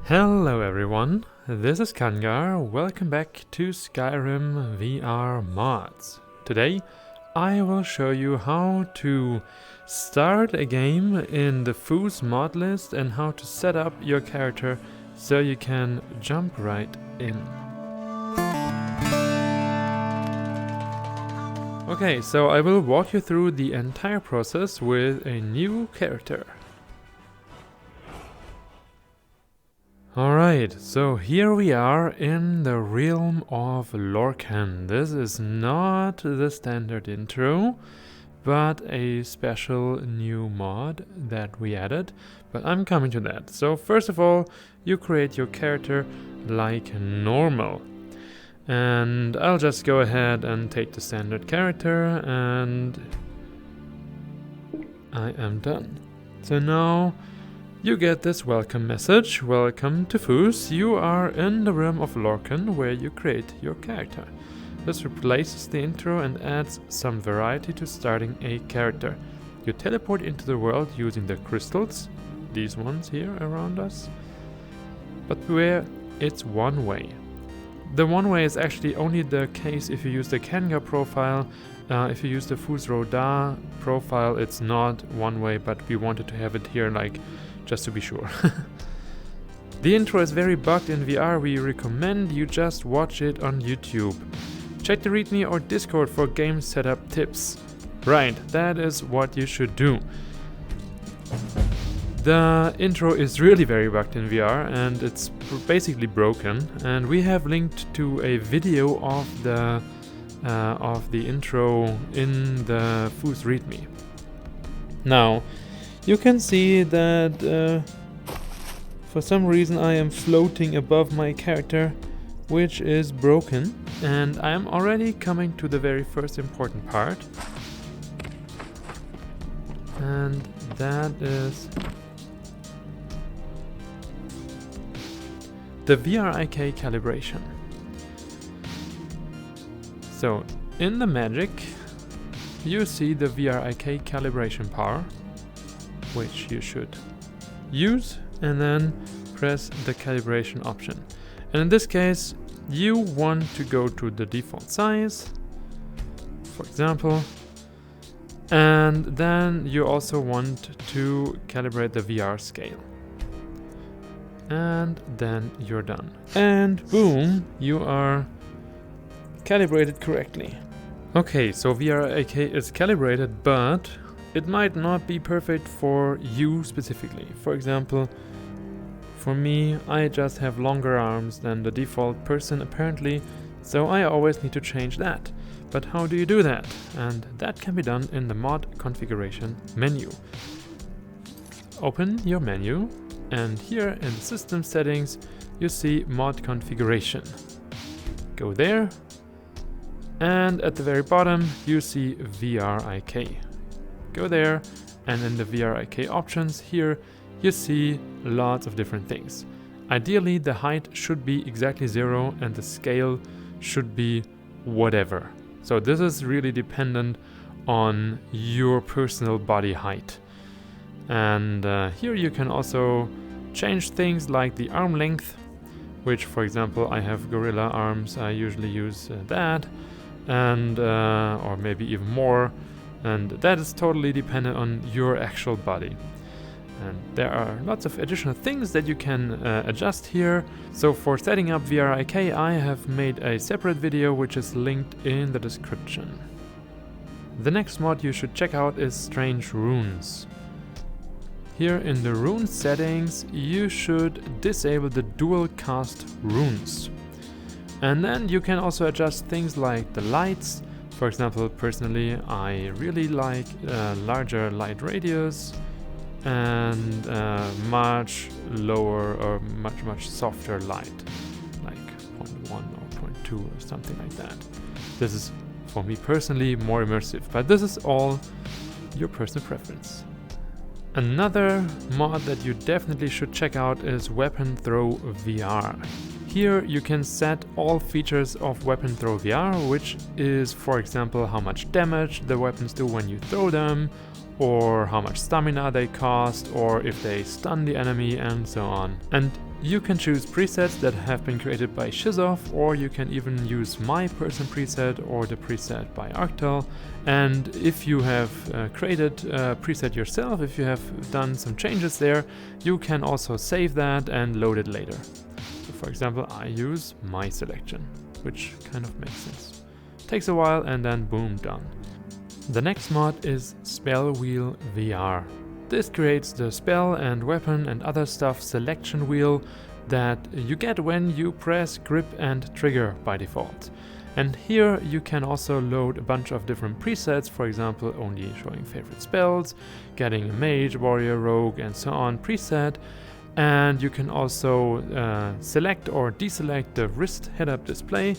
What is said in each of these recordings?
Hello everyone, this is Kangar. Welcome back to Skyrim VR mods. Today I will show you how to start a game in the FUS mod list and how to set up your character so you can jump right in. Okay, so I will walk you through the entire process with a new character. Alright, so here we are in the realm of Lorcan. This is not the standard intro, but a special new mod that we added, but I'm coming to that. So first of all, you create your character like normal. And I'll just go ahead and take the standard character and I am done. So now you get this welcome message. Welcome to FUS. You are in the realm of Lorcan where you create your character. This replaces the intro and adds some variety to starting a character. You teleport into the world using the crystals, these ones here around us. But beware, it's one way. The one way is actually only the case if you use the Kanga profile. If you use the FUS Roda profile, it's not one way, but we wanted to have it here like just to be sure. The intro is very bugged in VR. We recommend you just watch it on YouTube. Check the README or Discord for game setup tips. Right, that is what you should do. The intro is really very bugged in VR and it's basically broken, and we have linked to a video of the intro in the FUS README. Now, you can see that for some reason I am floating above my character, which is broken, and I am already coming to the very first important part, and that is the Vrik calibration. So in the magic you see the Vrik calibration power, which you should use, and then press the calibration option. And in this case you want to go to the default size, for example, and then you also want to calibrate the VR scale. And then you're done. And boom, you are calibrated correctly. Okay, so Vrik is calibrated, but it might not be perfect for you specifically. For example, for me, I just have longer arms than the default person apparently, so I always need to change that. But how do you do that? And that can be done in the mod configuration menu. Open your menu, and here in system settings you see mod configuration. Go there, and at the very bottom you see Vrik. Go there, and in the Vrik options here you see lots of different things. Ideally the height should be exactly 0 and the scale should be whatever. So this is really dependent on your personal body height. And here you can also change things like the arm length, which, for example, I have gorilla arms, I usually use that, and or maybe even more, and that is totally dependent on your actual body. And there are lots of additional things that you can adjust here. So for setting up Vrik, I have made a separate video which is linked in the description. The next mod you should check out is Strange Runes. Here in the rune settings you should disable the dual cast runes. And then you can also adjust things like the lights. For example, personally I really like larger light radius and much lower or much softer light, like 0.1 or 0.2 or something like that. This is for me personally more immersive, but this is all your personal preference. Another mod that you definitely should check out is Weapon Throw VR. Here you can set all features of Weapon Throw VR, which is, for example, how much damage the weapons do when you throw them, or how much stamina they cost, or if they stun the enemy, and so on. And You can choose presets that have been created by Shizoff, or you can even use my person preset or the preset by Arctel. And if you have created a preset yourself, if you have done some changes there, you can also save that and load it later. So for example, I use my selection, which kind of makes sense. Takes a while and then boom, done. The next mod is Spell Wheel VR. This creates the spell and weapon and other stuff selection wheel that you get when you press grip and trigger by default. And here you can also load a bunch of different presets, for example only showing favorite spells, getting a mage, warrior, rogue and so on preset. And you can also select or deselect the wrist head-up display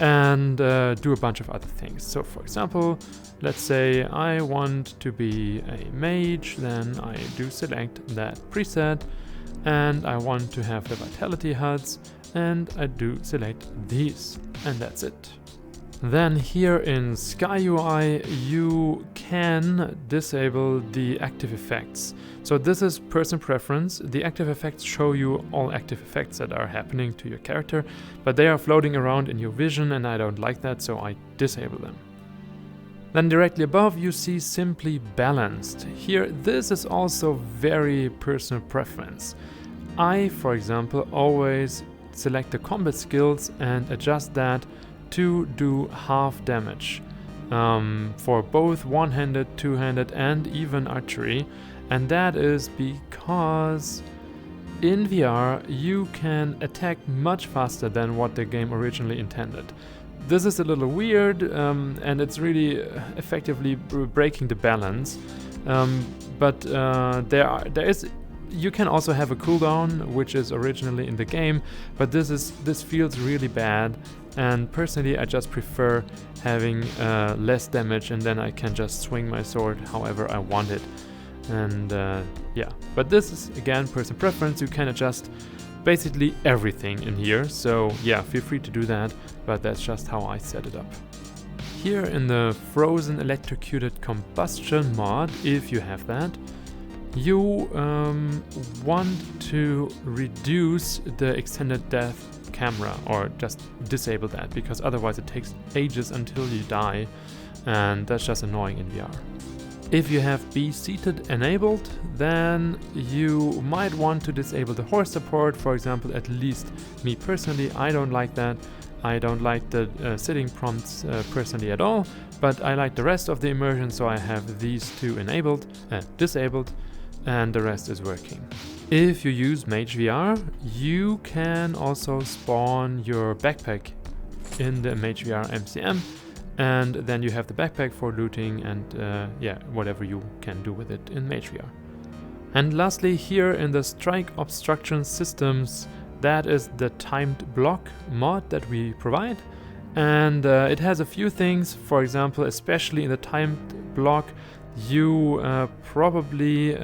and do a bunch of other things. So for example, let's say I want to be a mage, then I do select that preset, and I want to have the vitality HUDs, and I do select these, and that's it. Then here in SkyUI you can disable the active effects. So this is person preference. The active effects show you all active effects that are happening to your character, but they are floating around in your vision and I don't like that, so I disable them. Then directly above you see simply balanced. Here this is also very personal preference. I, for example, always select the combat skills and adjust that to do half damage for both one-handed, two-handed and even archery. And that is because in VR you can attack much faster than what the game originally intended. This is a little weird and it's really effectively breaking the balance, but you can also have a cooldown, which is originally in the game, but this feels really bad, and personally I just prefer having less damage, and then I can just swing my sword however I want it. And yeah, but this is again person preference. You can adjust basically everything in here, so yeah, feel free to do that, but that's just how I set it up. Here in the Frozen Electrocuted Combustion mod, if you have that, you want to reduce the extended death camera, or just disable that, because otherwise it takes ages until you die, and that's just annoying in VR. If you have Be Seated enabled, then you might want to disable the horse support, for example. At least me personally, I don't like that. I don't like the sitting prompts personally at all, but I like the rest of the immersion, so I have these two disabled, and the rest is working. If you use Mage VR, you can also spawn your backpack in the Mage VR MCM, and then you have the backpack for looting and yeah, whatever you can do with it in Mage VR. And lastly, here in the Strike Obstruction Systems, that is the timed block mod that we provide, and it has a few things. For example, especially in the timed block, you probably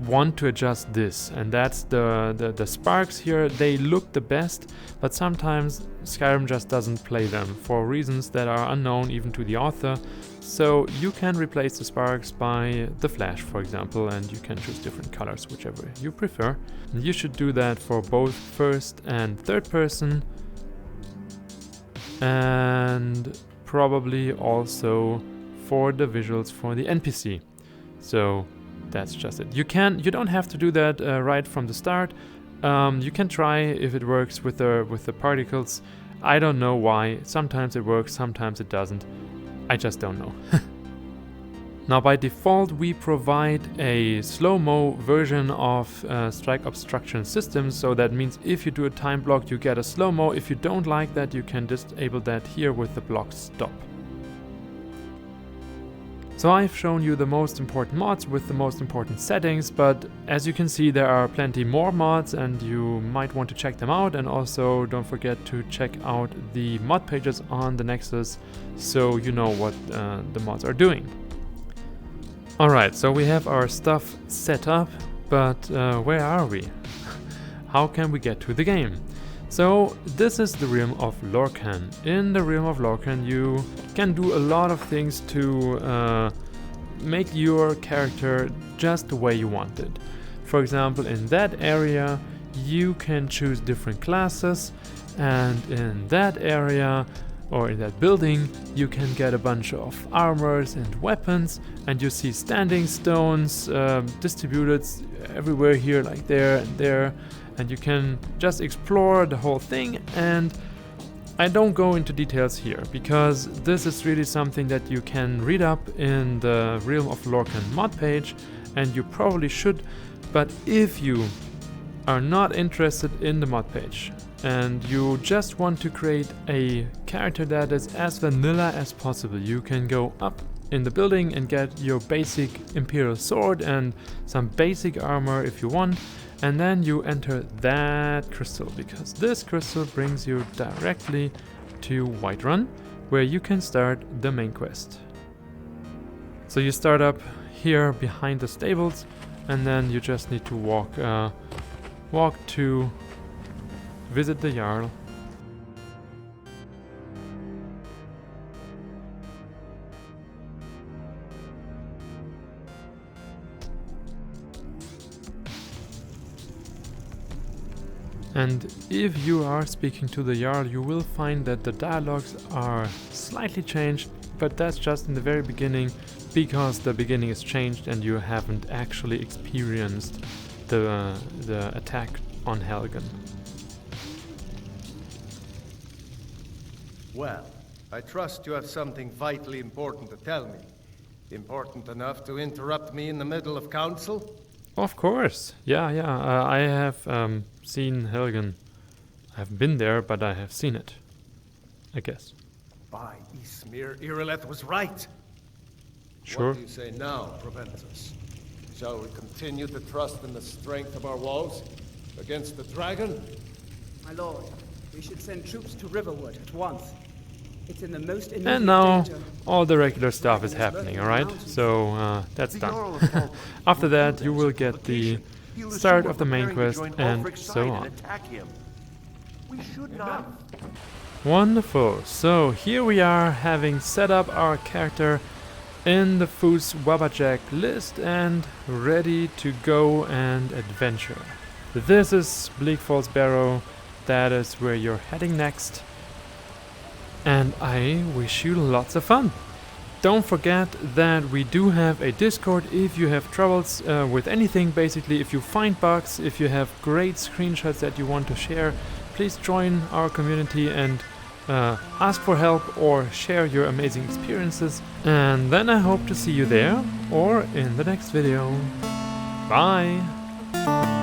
want to adjust this, and that's the sparks here. They look the best, but sometimes Skyrim just doesn't play them for reasons that are unknown even to the author. So you can replace the sparks by the flash, for example, and you can choose different colors, whichever you prefer. And you should do that for both first and third person, and probably also for the visuals for the NPC. So that's just it. You don't have to do that right from the start. You can try if it works with the particles. I don't know why. Sometimes it works, sometimes it doesn't. I just don't know. Now by default we provide a slow-mo version of Strike Obstruction Systems, so that means if you do a time block you get a slow-mo. If you don't like that, you can disable that here with the block stop. So I've shown you the most important mods with the most important settings, but as you can see there are plenty more mods and you might want to check them out. And also don't forget to check out the mod pages on the Nexus so you know what the mods are doing. Alright, so we have our stuff set up, but where are we? How can we get to the game? So this is the realm of Lorcan. In the realm of Lorcan you can do a lot of things to make your character just the way you want it. For example, in that area you can choose different classes, and in that area or in that building you can get a bunch of armors and weapons, and you see standing stones distributed everywhere here, like there and there, and you can just explore the whole thing. And I don't go into details here because this is really something that you can read up in the Realm of Lorcan mod page, and you probably should. But if you are not interested in the mod page and you just want to create a character that is as vanilla as possible, you can go up in the building and get your basic Imperial sword and some basic armor if you want, and then you enter that crystal, because this crystal brings you directly to Whiterun, where you can start the main quest. So you start up here behind the stables, and then you just need to walk to visit the Jarl. And if you are speaking to the Jarl, you will find that the dialogues are slightly changed, but that's just in the very beginning, because the beginning is changed and you haven't actually experienced the attack on Helgen. Well, I trust you have something vitally important to tell me. Important enough to interrupt me in the middle of council? Of course, yeah. I have seen Helgen. I haven't been there, but I have seen it, I guess. By Ysmir, Irileth was right. Sure. What do you say now, Proventus? Shall we continue to trust in the strength of our walls against the dragon? My lord, we should send troops to Riverwood at once. It's in the most immediate And now danger. all the regular stuff is happening, alright? So that's done. After that you will get the start of the main quest and so on. We should not. Wonderful. So here we are, having set up our character in the FUS Wabbajack list and ready to go and adventure. This is Bleak Falls Barrow. That is where you're heading next. And I wish you lots of fun. Don't forget that we do have a Discord if you have troubles with anything. Basically, if you find bugs, if you have great screenshots that you want to share, please join our community and ask for help or share your amazing experiences. And then I hope to see you there or in the next video. Bye!